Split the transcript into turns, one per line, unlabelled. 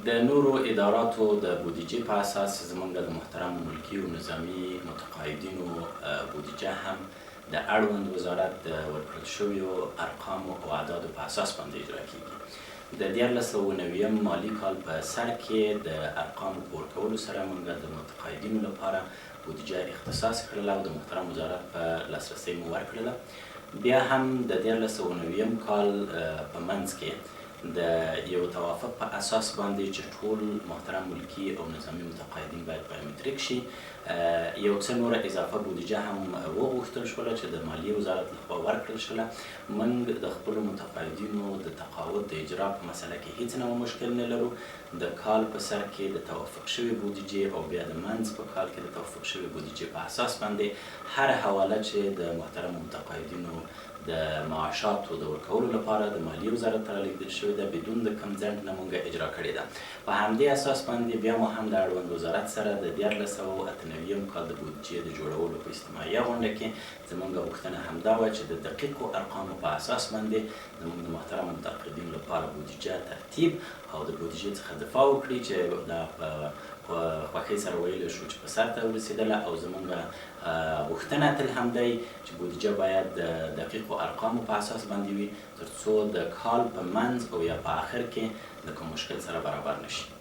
د نورو اداراتو د بودیجې په اساس زموږ د محترمو ملکي او نظامي متقاعدینو بودیجه هم د اړوند وزارت د ورکړل شویو ارقامو او اعدادو په اساس باندې اجرا کیږي. د 1490 مالي کال په سر کې د ارقامو په ورکولو سره موږ د متقاعدینو لپاره بودیجه اختصاص کړله او د محترم وزارت په لاسرسي مو ورکړله. بیا هم د 1490 کال په منځ کې د یو توافق په اساس باندې چې ټول محترم ملکي او نظامي متقاعدین باید بایومتریک شي، یو څه نوره اضافه بودیجه هم وغوښتل شوله چې د مالیې وزارت لخوا ورکړل شوله. موږ د خپلو متقاعدینو د تقاعد د اجرا په مسله کې هیڅ نوع مشکل نه لرو. د کال په سر کې د توافق شوې بودیجې او بیا د منځ په کال کې د توافق شوې بودیجې په اساس باندې هر حواله چې د محترمو متقاعدینو د معاشاتو د ورکولو لپاره د مالیې وزارت ته رالیږدل شوې ده بدون د کوم ځنډ نه موږ اجرا کړې ده. په همدې اساس باندې بیا مو هم د اړوند وزارت سره د 1498 کال د بودیجې د جوړولو په اجتماعیه غونډه کې زموږ غوښتنه همدا وه چې د دقیقو ارقامو په اساس باندې زموږ د محترمو متقاعدینو لپاره بودیجه ترتیب او د بودیجې څخه دفاع وکړي چې دا په خوښۍ سره ویلی شو چې په سر ته ورسېدله او زموږ غوښتنه تل همدی چې بودیجه باید د دقیقو ارقامو په اساس باندې وي تر څو د کال په منځ او یا په آخر کې د کوم مشکل سره برابر نشي.